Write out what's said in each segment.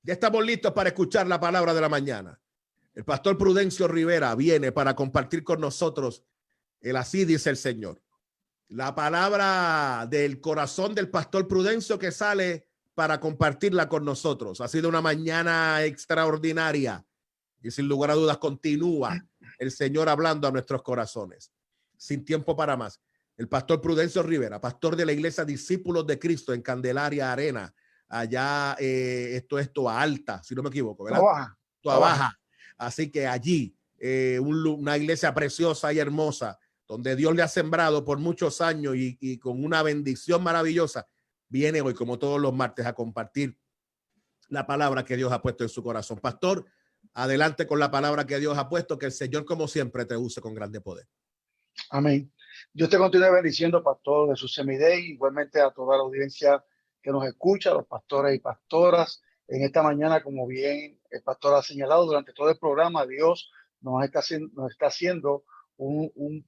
Ya estamos listos para escuchar la palabra de la mañana. El pastor Prudencio Rivera viene para compartir con nosotros el así dice el Señor. La palabra del corazón del pastor Prudencio que sale para compartirla con nosotros. Ha sido una mañana extraordinaria y sin lugar a dudas continúa el Señor hablando a nuestros corazones. Sin tiempo para más. El pastor Prudencio Rivera, pastor de la iglesia Discípulos de Cristo en Candelaria Arena, allá esto es Toa Alta, si no me equivoco, ¿verdad? Toa Baja. Así que allí una iglesia preciosa y hermosa donde Dios le ha sembrado por muchos años y con una bendición maravillosa, viene hoy como todos los martes a compartir la palabra que Dios ha puesto en su corazón. Pastor, adelante con la palabra que Dios ha puesto, que el Señor como siempre te use con grande poder. Amén. Dios te continúe bendiciendo, pastor de su Semiday, igualmente a toda la audiencia que nos escucha, los pastores y pastoras. En esta mañana, como bien el pastor ha señalado durante todo el programa, Dios nos está haciendo un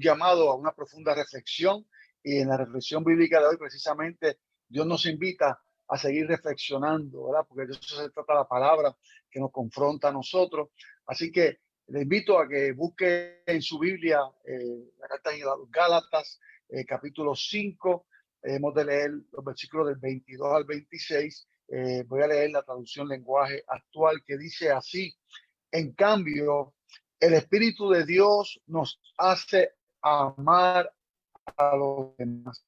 llamado a una profunda reflexión, y en la reflexión bíblica de hoy precisamente Dios nos invita a seguir reflexionando, ¿verdad? Porque de eso se trata la palabra que nos confronta a nosotros. Así que le invito a que busque en su Biblia la carta de los Gálatas, capítulo 5. Hemos de leer los versículos del 22 al 26. Voy a leer la traducción lenguaje actual que dice así: en cambio, el Espíritu de Dios nos hace amar a los demás,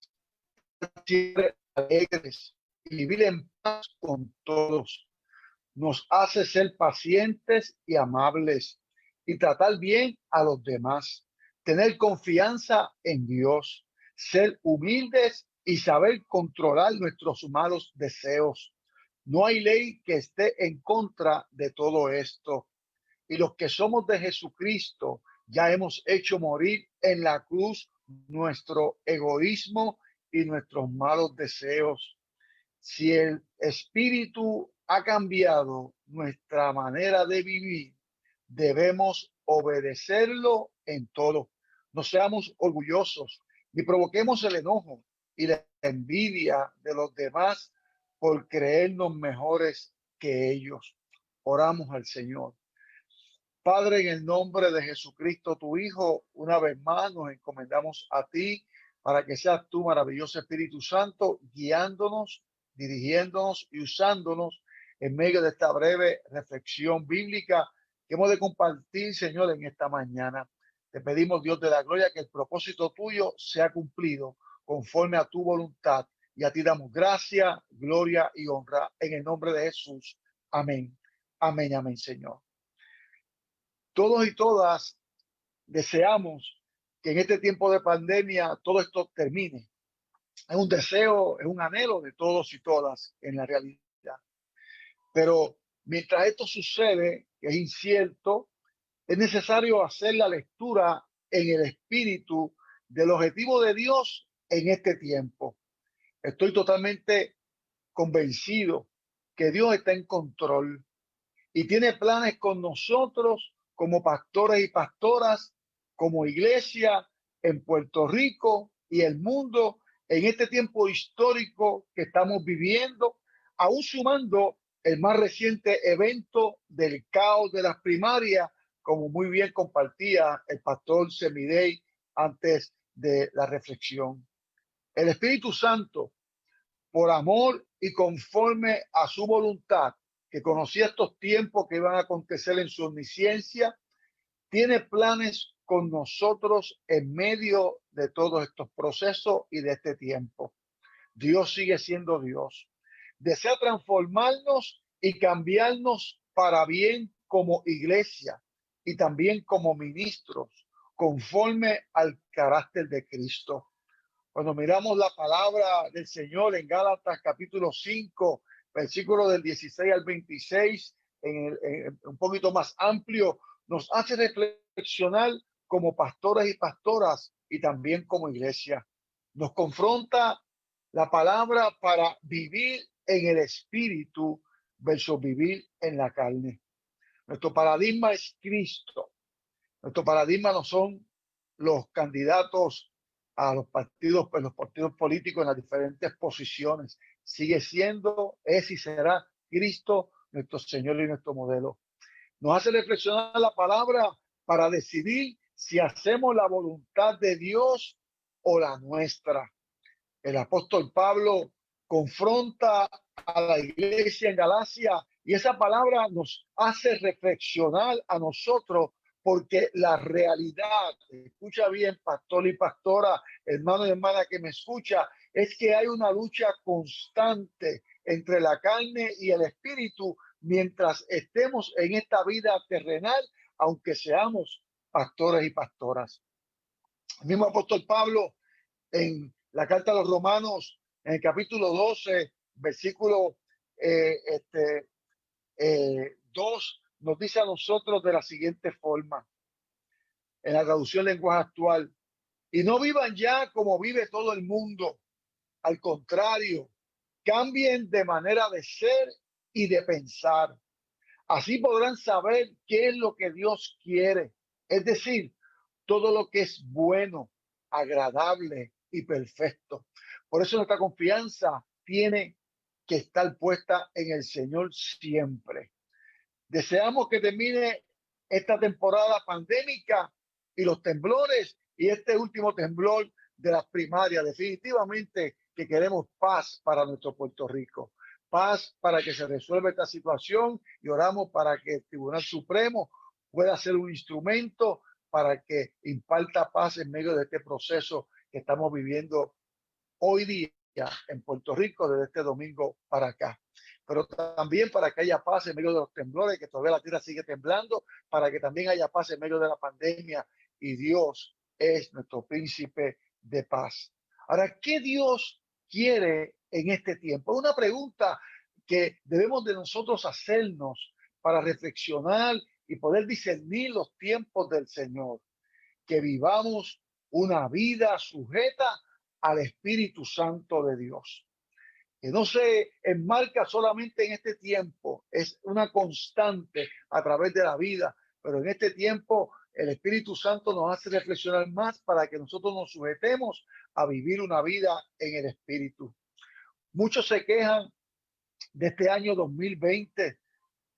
siempre alegres y vivir en paz con todos. Nos hace ser pacientes y amables y tratar bien a los demás, tener confianza en Dios, ser humildes y saber controlar nuestros malos deseos. No hay ley que esté en contra de todo esto. Y los que somos de Jesucristo ya hemos hecho morir en la cruz nuestro egoísmo y nuestros malos deseos. Si el Espíritu ha cambiado nuestra manera de vivir, debemos obedecerlo en todo. No seamos orgullosos ni provoquemos el enojo y la envidia de los demás por creernos mejores que ellos. Oramos al Señor. Padre, en el nombre de Jesucristo, tu Hijo, una vez más nos encomendamos a ti para que seas tú, maravilloso Espíritu Santo, guiándonos, dirigiéndonos y usándonos en medio de esta breve reflexión bíblica que hemos de compartir, Señor, en esta mañana. Te pedimos, Dios de la gloria, que el propósito tuyo sea cumplido conforme a tu voluntad, y a ti damos gracia, gloria y honra en el nombre de Jesús. Amén. Amén, amén, Señor. Todos y todas deseamos que en este tiempo de pandemia todo esto termine. Es un deseo, es un anhelo de todos y todas en la realidad. Pero mientras esto sucede, que es incierto, es necesario hacer la lectura en el espíritu del objetivo de Dios en este tiempo. Estoy totalmente convencido que Dios está en control y tiene planes con nosotros como pastores y pastoras, como iglesia en Puerto Rico y el mundo en este tiempo histórico que estamos viviendo, aún sumando el más reciente evento del caos de las primarias, como muy bien compartía el pastor Semidey antes de la reflexión. El Espíritu Santo, por amor y conforme a su voluntad, que conocía estos tiempos que iban a acontecer en su omnisciencia, tiene planes con nosotros en medio de todos estos procesos y de este tiempo. Dios sigue siendo Dios. Desea transformarnos y cambiarnos para bien como iglesia y también como ministros, conforme al carácter de Cristo. Cuando miramos la palabra del Señor en Gálatas capítulo 5, versículo del 16 al 26, un poquito más amplio, nos hace reflexionar como pastores y pastoras y también como iglesia. Nos confronta la palabra para vivir en el espíritu versus vivir en la carne. Nuestro paradigma es Cristo. Nuestro paradigma no son los candidatos a los partidos políticos en las diferentes posiciones. Sigue siendo, es y será Cristo, nuestro Señor y nuestro modelo. Nos hace reflexionar la palabra para decidir si hacemos la voluntad de Dios o la nuestra. El apóstol Pablo confronta a la iglesia en Galacia y esa palabra nos hace reflexionar a nosotros, porque la realidad, escucha bien, pastor y pastora, hermano y hermana que me escucha, es que hay una lucha constante entre la carne y el espíritu mientras estemos en esta vida terrenal, aunque seamos pastores y pastoras. El mismo apóstol Pablo en la carta a los Romanos, en el capítulo 12, versículo 2, nos dice a nosotros de la siguiente forma, en la traducción lenguaje actual: y no vivan ya como vive todo el mundo. Al contrario, cambien de manera de ser y de pensar. Así podrán saber qué es lo que Dios quiere, es decir, todo lo que es bueno, agradable y perfecto. Por eso nuestra confianza tiene que estar puesta en el Señor siempre. Deseamos que termine esta temporada pandémica y los temblores y este último temblor de las primarias. Definitivamente que queremos paz para nuestro Puerto Rico, paz para que se resuelva esta situación, y oramos para que el Tribunal Supremo pueda ser un instrumento para que imparta paz en medio de este proceso que estamos viviendo hoy día en Puerto Rico desde este domingo para acá. Pero también para que haya paz en medio de los temblores, que todavía la tierra sigue temblando, para que también haya paz en medio de la pandemia, y Dios es nuestro príncipe de paz. Ahora, ¿qué Dios quiere en este tiempo? Es una pregunta que debemos de nosotros hacernos para reflexionar y poder discernir los tiempos del Señor. Que vivamos una vida sujeta al Espíritu Santo de Dios, que no se enmarca solamente en este tiempo, es una constante a través de la vida, pero en este tiempo el Espíritu Santo nos hace reflexionar más para que nosotros nos sujetemos a vivir una vida en el Espíritu. Muchos se quejan de este año 2020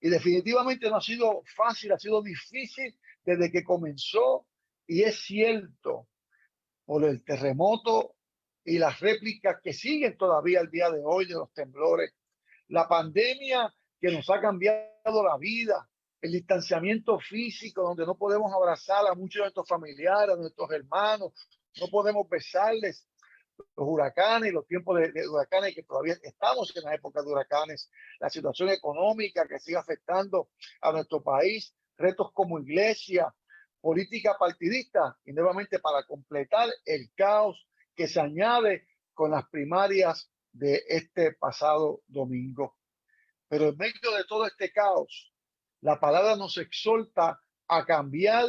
y definitivamente no ha sido fácil, ha sido difícil desde que comenzó, y es cierto, por el terremoto y las réplicas que siguen todavía el día de hoy de los temblores, la pandemia que nos ha cambiado la vida, el distanciamiento físico donde no podemos abrazar a muchos de nuestros familiares, a nuestros hermanos, no podemos besarles, los huracanes, los tiempos de huracanes, que todavía estamos en la época de huracanes, la situación económica que sigue afectando a nuestro país, retos como iglesia, política partidista, y nuevamente para completar el caos que se añade con las primarias de este pasado domingo. Pero en medio de todo este caos, la palabra nos exhorta a cambiar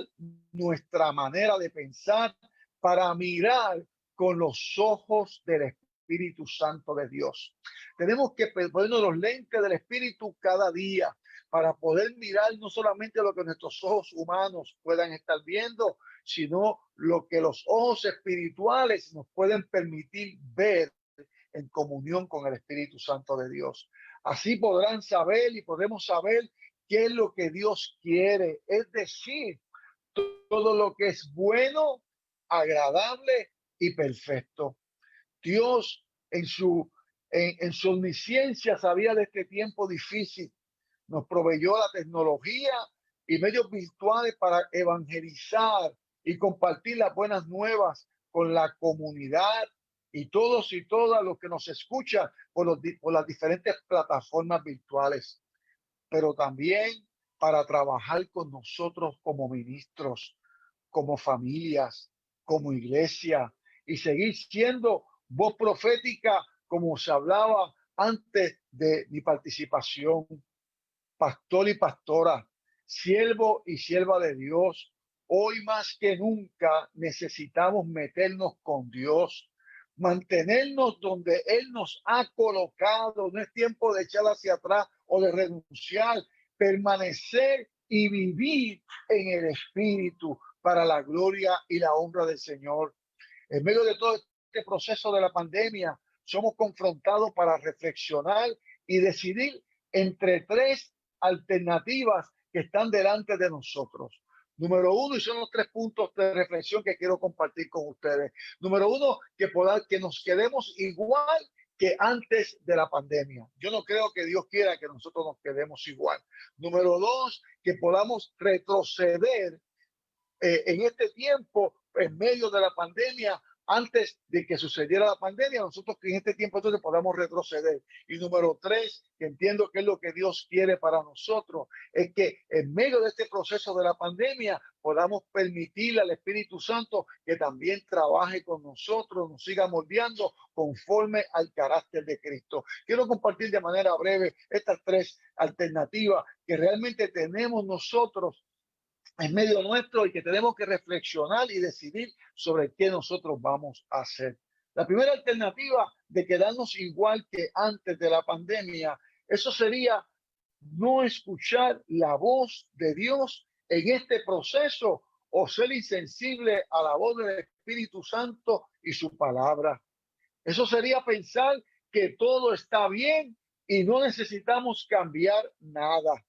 nuestra manera de pensar para mirar con los ojos del Espíritu Santo de Dios. Tenemos que ponernos los lentes del Espíritu cada día para poder mirar no solamente lo que nuestros ojos humanos puedan estar viendo, sino lo que los ojos espirituales nos pueden permitir ver en comunión con el Espíritu Santo de Dios. Así podrán saber y podemos saber qué es lo que Dios quiere, es decir, todo lo que es bueno, agradable y perfecto. Dios en su omnisciencia sabía de este tiempo difícil. Nos proveyó la tecnología y medios virtuales para evangelizar y compartir las buenas nuevas con la comunidad y todos y todas los que nos escuchan por las diferentes plataformas virtuales, pero también para trabajar con nosotros como ministros, como familias, como iglesia, y seguir siendo voz profética como se hablaba antes de mi participación. Pastor y pastora, siervo y sierva de Dios, hoy más que nunca necesitamos meternos con Dios, mantenernos donde Él nos ha colocado. No es tiempo de echar hacia atrás o de renunciar, permanecer y vivir en el Espíritu para la gloria y la honra del Señor. En medio de todo este proceso de la pandemia, somos confrontados para reflexionar y decidir entre tres alternativas que están delante de nosotros. Número uno, y son los 3 puntos de reflexión que quiero compartir con ustedes. Número uno, que nos quedemos igual que antes de la pandemia. Yo no creo que Dios quiera que nosotros nos quedemos igual. Número dos, que podamos retroceder en este tiempo, en medio de la pandemia, antes de que sucediera la pandemia, nosotros que en este tiempo entonces podamos retroceder. Y número tres, que entiendo que es lo que Dios quiere para nosotros, es que en medio de este proceso de la pandemia podamos permitirle al Espíritu Santo que también trabaje con nosotros, nos siga moldeando conforme al carácter de Cristo. Quiero compartir de manera breve estas 3 alternativas que realmente tenemos nosotros en medio nuestro y que tenemos que reflexionar y decidir sobre qué nosotros vamos a hacer. La primera alternativa de quedarnos igual que antes de la pandemia, eso sería no escuchar la voz de Dios en este proceso o ser insensible a la voz del Espíritu Santo y su palabra. Eso sería pensar que todo está bien y no necesitamos cambiar nada.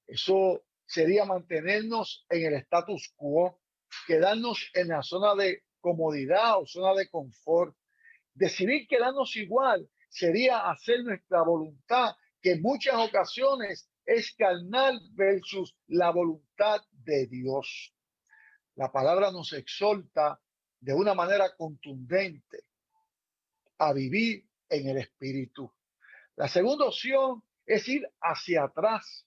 Eso sería mantenernos en el status quo, quedarnos en la zona de comodidad o zona de confort. Decidir quedarnos igual sería hacer nuestra voluntad, que en muchas ocasiones es carnal versus la voluntad de Dios. La palabra nos exhorta de una manera contundente a vivir en el Espíritu. La segunda opción es ir hacia atrás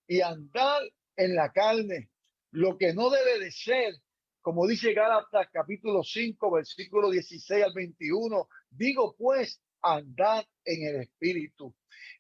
y andar en la carne, lo que no debe de ser, como dice Gálatas capítulo 5, versículo 16 al 21, digo pues, andad en el Espíritu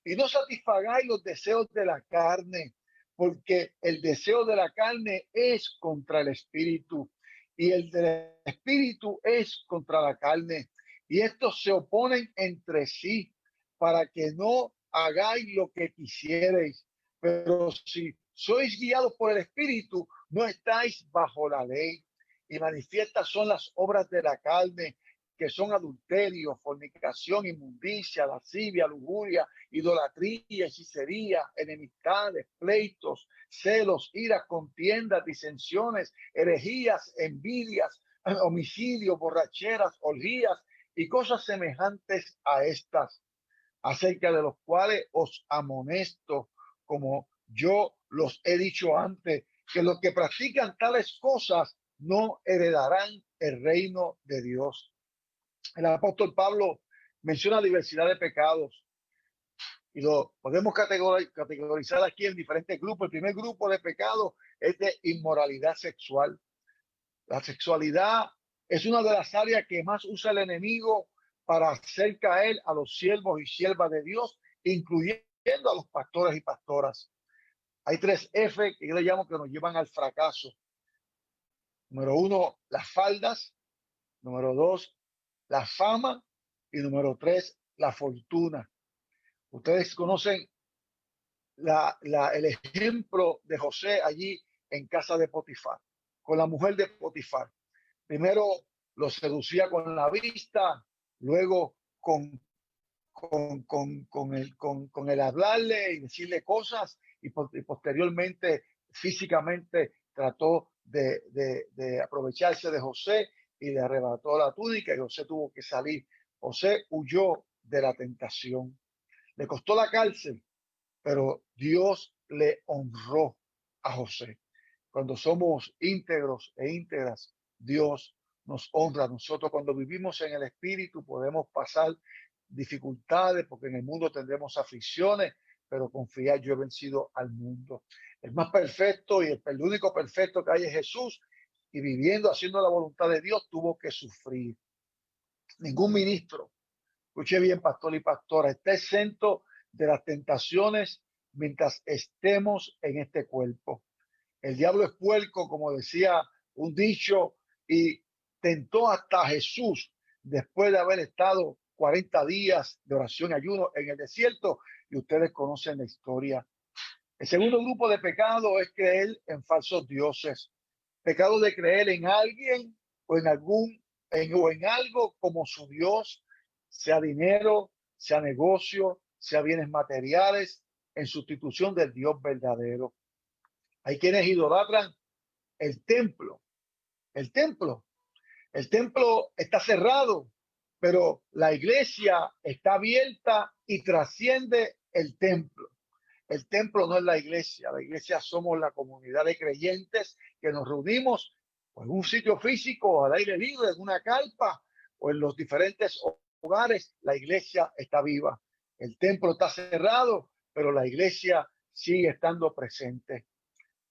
y no satisfagáis los deseos de la carne, porque el deseo de la carne es contra el Espíritu y el del Espíritu es contra la carne, y estos se oponen entre sí para que no hagáis lo que quisierais. Pero si sois guiados por el Espíritu, no estáis bajo la ley. Y manifiestas son las obras de la carne, que son adulterio, fornicación, inmundicia, lascivia, lujuria, idolatría, hechicería, enemistades, pleitos, celos, iras, contiendas, disensiones, herejías, envidias, homicidios, borracheras, orgías y cosas semejantes a estas, acerca de los cuales os amonesto, como yo los he dicho antes, que los que practican tales cosas no heredarán el reino de Dios. El apóstol Pablo menciona diversidad de pecados y lo podemos categorizar aquí en diferentes grupos. El primer grupo de pecados es de inmoralidad sexual. La sexualidad es una de las áreas que más usa el enemigo para hacer caer a los siervos y siervas de Dios, incluyendo a los pastores y pastoras. Hay 3 F que yo le llamo que nos llevan al fracaso. Número 1, las faldas. Número 2, la fama. Y número 3, la fortuna. Ustedes conocen el ejemplo de José allí en casa de Potifar, con la mujer de Potifar. Primero lo seducía con la vista, luego con el hablarle y decirle cosas, y posteriormente físicamente trató de aprovecharse de José y le arrebató la túnica y José tuvo que salir. José huyó de la tentación. Le costó la cárcel, pero Dios le honró a José. Cuando somos íntegros e íntegras, Dios nos honra. Nosotros cuando vivimos en el Espíritu podemos pasar dificultades, porque en el mundo tendremos aflicciones, pero confiar, yo he vencido al mundo. El más perfecto y el único perfecto que hay es Jesús, y viviendo, haciendo la voluntad de Dios, tuvo que sufrir. Ningún ministro, escuche bien, pastor y pastora, está exento de las tentaciones mientras estemos en este cuerpo. El diablo es puerco, como decía un dicho, y tentó hasta Jesús después de haber estado 40 días de oración y ayuno en el desierto, y ustedes conocen la historia. El segundo grupo de pecado es creer en falsos dioses. Pecado de creer en alguien o en algo como su Dios, sea dinero, sea negocio, sea bienes materiales, en sustitución del Dios verdadero. Hay quienes idolatran el templo. El templo. El templo está cerrado, pero la iglesia está abierta y trasciende el templo. El templo no es la iglesia somos la comunidad de creyentes que nos reunimos en un sitio físico, al aire libre, en una carpa o en los diferentes hogares. La iglesia está viva. El templo está cerrado, pero la iglesia sigue estando presente.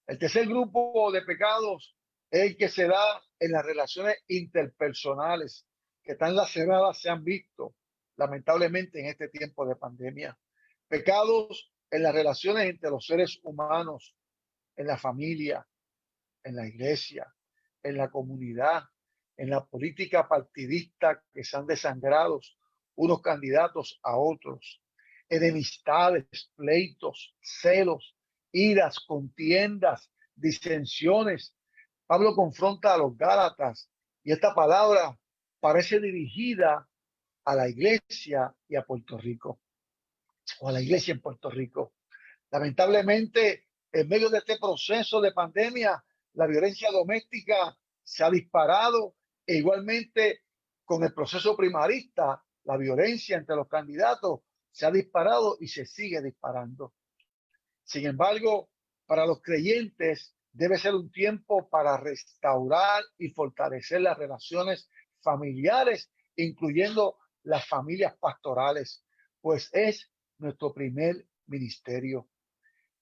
El tercer grupo de pecados es el que se da en las relaciones interpersonales, que tan laceradas se han visto, lamentablemente, en este tiempo de pandemia. Pecados en las relaciones entre los seres humanos, en la familia, en la iglesia, en la comunidad, en la política partidista, que se han desangrado unos candidatos a otros, enemistades, pleitos, celos, iras, contiendas, disensiones. Pablo confronta a los Gálatas y esta palabra parece dirigida a la iglesia y a Puerto Rico, o a la iglesia en Puerto Rico. Lamentablemente, en medio de este proceso de pandemia, la violencia doméstica se ha disparado e igualmente con el proceso primarista, la violencia entre los candidatos se ha disparado y se sigue disparando. Sin embargo, para los creyentes debe ser un tiempo para restaurar y fortalecer las relaciones familiares, incluyendo las familias pastorales, pues es nuestro primer ministerio.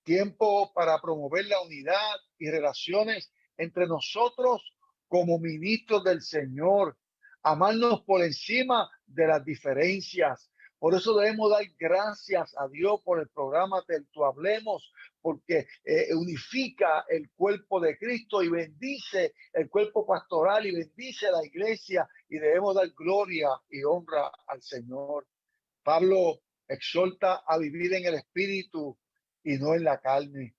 Tiempo para promover la unidad y relaciones entre nosotros como ministros del Señor, amarnos por encima de las diferencias. Por eso debemos dar gracias a Dios por el programa Tertu Hablemos, porque unifica el cuerpo de Cristo y bendice el cuerpo pastoral y bendice la iglesia, y debemos dar gloria y honra al Señor. Pablo exhorta a vivir en el Espíritu y no en la carne,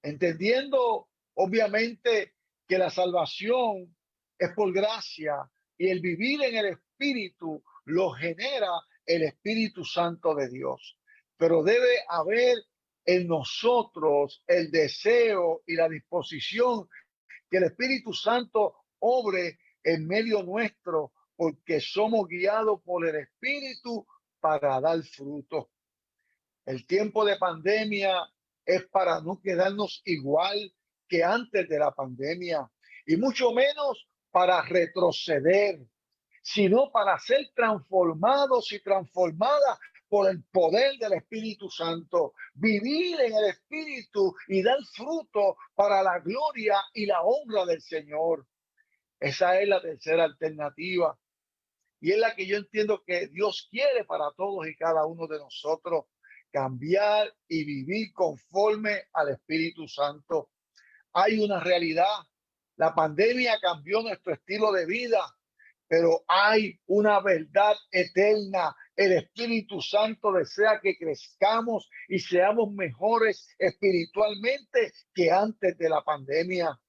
entendiendo obviamente que la salvación es por gracia y el vivir en el Espíritu lo genera el Espíritu Santo de Dios. Pero debe haber en nosotros el deseo y la disposición que el Espíritu Santo obre en medio nuestro, porque somos guiados por el Espíritu para dar fruto. El tiempo de pandemia es para no quedarnos igual que antes de la pandemia, y mucho menos para retroceder, sino para ser transformados y transformadas por el poder del Espíritu Santo, vivir en el Espíritu y dar fruto para la gloria y la honra del Señor. Esa es la tercera alternativa, y es la que yo entiendo que Dios quiere para todos y cada uno de nosotros: cambiar y vivir conforme al Espíritu Santo. Hay una realidad: la pandemia cambió nuestro estilo de vida, pero hay una verdad eterna. El Espíritu Santo desea que crezcamos y seamos mejores espiritualmente que antes de la pandemia.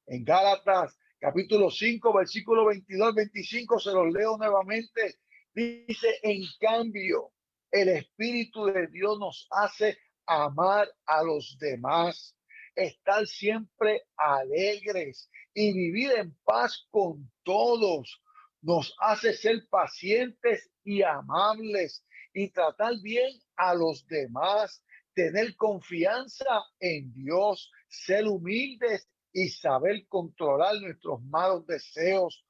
En Gálatas capítulo 5, versículo 22-25, se los leo nuevamente. Dice: en cambio, el Espíritu de Dios nos hace amar a los demás, estar siempre alegres y vivir en paz con todos. Nos hace ser pacientes y amables y tratar bien a los demás, tener confianza en Dios, ser humildes y saber controlar nuestros malos deseos.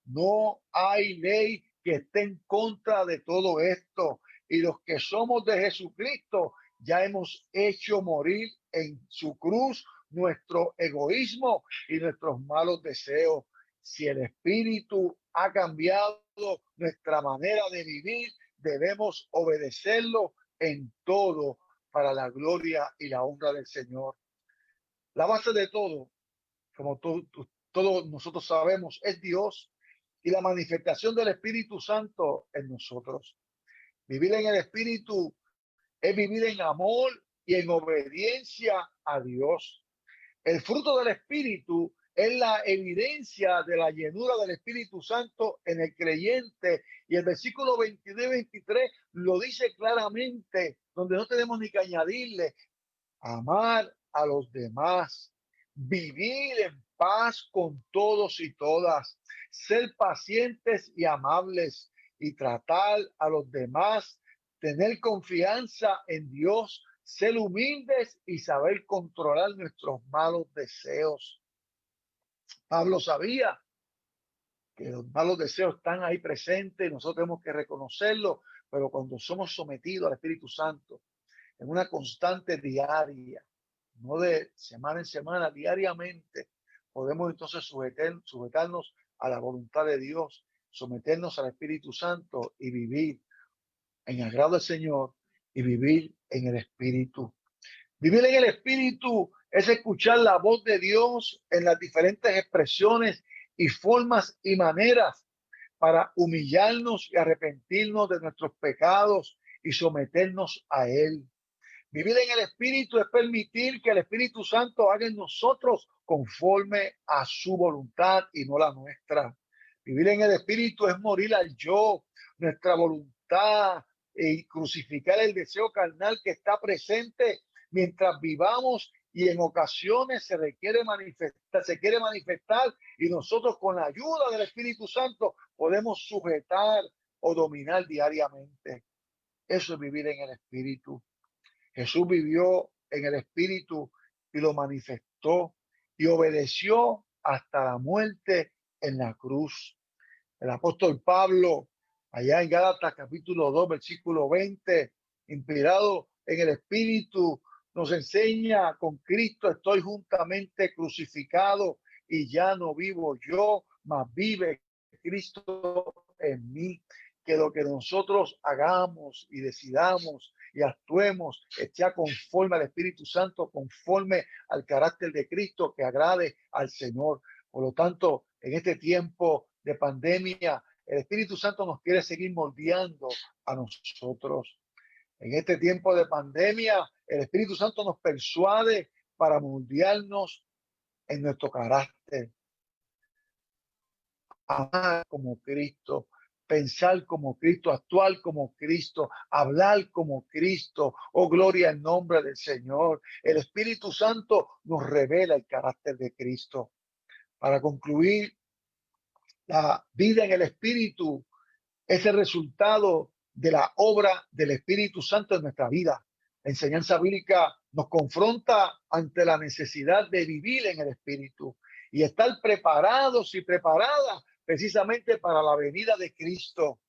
No hay ley que esté en contra de todo esto, y los que somos de Jesucristo ya hemos hecho morir en su cruz nuestro egoísmo y nuestros malos deseos. Si el Espíritu ha cambiado nuestra manera de vivir, debemos obedecerlo en todo para la gloria y la honra del Señor. La base de todo, como todos nosotros sabemos, es Dios y la manifestación del Espíritu Santo en nosotros. Vivir en el Espíritu es vivir en amor y en obediencia a Dios. El fruto del Espíritu es la evidencia de la llenura del Espíritu Santo en el creyente. Y el versículo 22 y 23 lo dice claramente, donde no tenemos ni que añadirle: amar a los demás, vivir en paz con todos y todas, ser pacientes y amables y tratar a los demás, tener confianza en Dios, ser humildes y saber controlar nuestros malos deseos. Pablo sabía que los malos deseos están ahí presentes y nosotros tenemos que reconocerlo, pero cuando somos sometidos al Espíritu Santo en una constante diaria, no de semana en semana, diariamente, podemos entonces sujetarnos a la voluntad de Dios, someternos al Espíritu Santo y vivir en agrado del Señor y vivir en el Espíritu. Vivir en el Espíritu es escuchar la voz de Dios en las diferentes expresiones y formas y maneras para humillarnos y arrepentirnos de nuestros pecados y someternos a Él. Vivir en el Espíritu es permitir que el Espíritu Santo haga en nosotros conforme a su voluntad y no la nuestra. Vivir en el Espíritu es morir al yo, nuestra voluntad, y crucificar el deseo carnal que está presente mientras vivamos, y en ocasiones se quiere manifestar, y nosotros con la ayuda del Espíritu Santo podemos sujetar o dominar diariamente. Eso es vivir en el Espíritu. Jesús vivió en el Espíritu y lo manifestó y obedeció hasta la muerte en la cruz. El apóstol Pablo, allá en Gálatas capítulo 2, versículo 20, inspirado en el Espíritu, nos enseña: con Cristo estoy juntamente crucificado y ya no vivo yo, mas vive Cristo en mí. Que lo que nosotros hagamos y decidamos y actuemos esté conforme al Espíritu Santo, conforme al carácter de Cristo, que agrade al Señor. Por lo tanto, en este tiempo de pandemia, el Espíritu Santo nos quiere seguir moldeando a nosotros. En este tiempo de pandemia, el Espíritu Santo nos persuade para moldearnos en nuestro carácter. Amar como Cristo, pensar como Cristo, actuar como Cristo, hablar como Cristo. Oh, gloria al nombre del Señor. El Espíritu Santo nos revela el carácter de Cristo. Para concluir, la vida en el Espíritu es el resultado de la obra del Espíritu Santo en nuestra vida. La enseñanza bíblica nos confronta ante la necesidad de vivir en el Espíritu y estar preparados y preparadas precisamente para la venida de Cristo,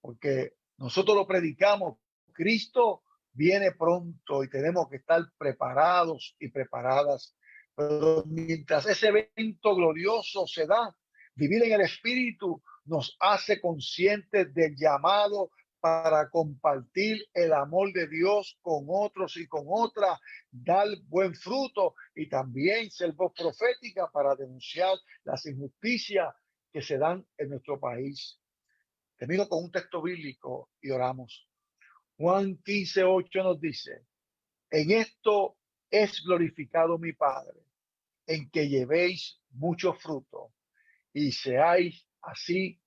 porque nosotros lo predicamos: Cristo viene pronto y tenemos que estar preparados y preparadas. Pero mientras ese evento glorioso se da, vivir en el Espíritu nos hace conscientes del llamado para compartir el amor de Dios con otros y con otras, dar buen fruto y también ser voz profética para denunciar las injusticias que se dan en nuestro país. Termino con un texto bíblico y oramos. Juan 15:8 nos dice: en esto es glorificado mi Padre, en que llevéis mucho fruto y seáis así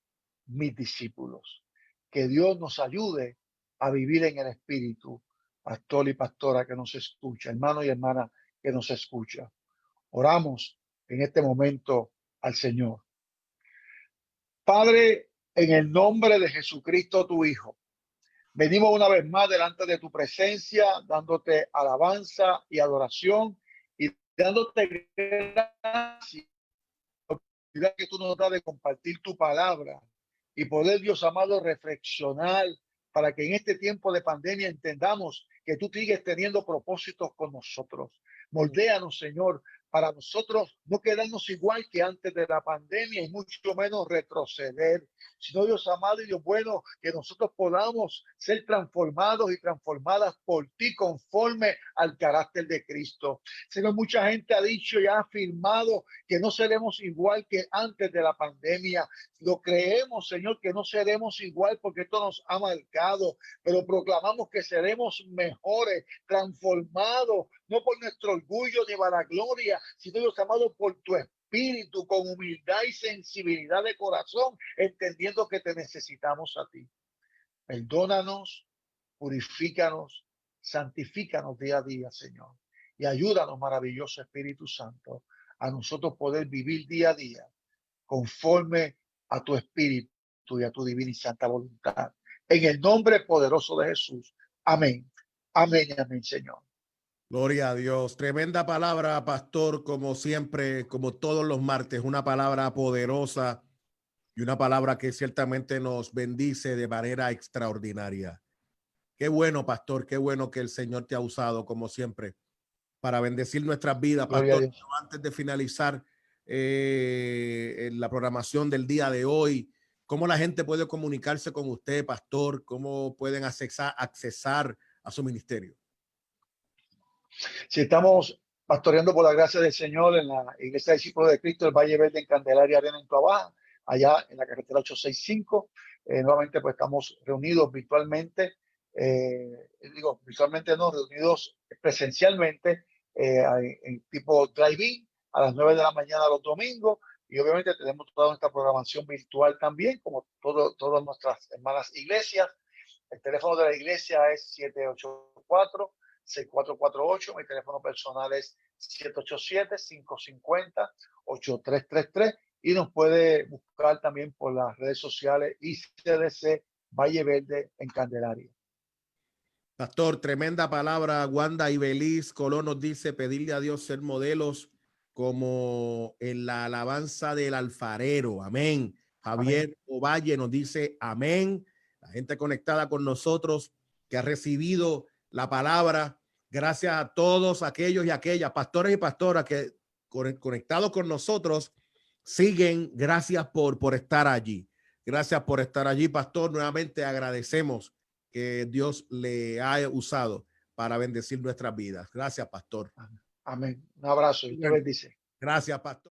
mis discípulos. Que Dios nos ayude a vivir en el Espíritu. Pastor y pastora que nos escucha, hermano y hermana que nos escucha. Oramos en este momento al Señor. Padre, en el nombre de Jesucristo, tu Hijo, venimos una vez más delante de tu presencia, dándote alabanza y adoración y dándote gracias por la oportunidad que tú nos das de compartir tu palabra y poder, Dios amado, reflexionar para que en este tiempo de pandemia entendamos que tú sigues teniendo propósitos con nosotros. Moldéanos, Señor, para nosotros no quedarnos igual que antes de la pandemia y mucho menos retroceder, sino, Dios amado y Dios bueno, que nosotros podamos ser transformados y transformadas por ti conforme al carácter de Cristo. Señor, mucha gente ha dicho y ha afirmado que no seremos igual que antes de la pandemia. Lo creemos, Señor, que no seremos igual porque esto nos ha marcado, pero proclamamos que seremos mejores, transformados, no por nuestro orgullo ni vanagloria, sino, Dios amado, por tu Espíritu espíritu, con humildad y sensibilidad de corazón, entendiendo que te necesitamos a ti. Perdónanos, purifícanos, santifícanos día a día, Señor. Y ayúdanos, maravilloso Espíritu Santo, a nosotros poder vivir día a día conforme a tu Espíritu y a tu divina y santa voluntad. En el nombre poderoso de Jesús. Amén. Amén y amén, Señor. Gloria a Dios. Tremenda palabra, pastor, como siempre, como todos los martes, una palabra poderosa y una palabra que ciertamente nos bendice de manera extraordinaria. Qué bueno, pastor, qué bueno que el Señor te ha usado, como siempre, para bendecir nuestras vidas. Gloria a Pastor, Dios. antes de finalizar en la programación del día de hoy, ¿cómo la gente puede comunicarse con usted, pastor? ¿Cómo pueden accesar a su ministerio? Si estamos pastoreando por la gracia del Señor en la Iglesia de Discípulos de Cristo, el Valle Verde en Candelaria, Arena, en Tuabaja, allá en la carretera 865. Nuevamente, pues estamos reunidos virtualmente. Virtualmente no, reunidos presencialmente en tipo drive-in a las 9 de la mañana los domingos. Y obviamente tenemos toda nuestra programación virtual también, como todas nuestras hermanas iglesias. El teléfono de la iglesia es 784-6448. Mi teléfono personal es 787-550-8333. Y nos puede buscar también por las redes sociales ICDC Valle Verde en Candelaria. Pastor, tremenda palabra. Wanda Ibeliz Colón nos dice pedirle a Dios ser modelos como en la alabanza del alfarero. Amén. Javier Amén. Ovalle nos dice amén. La gente conectada con nosotros que ha recibido la palabra. Gracias a todos aquellos y aquellas pastores y pastoras que conectados con nosotros siguen. Gracias por estar allí. Gracias por estar allí, pastor. Nuevamente agradecemos que Dios le ha usado para bendecir nuestras vidas. Gracias, pastor. Amén. Un abrazo y te bendice. Gracias, pastor.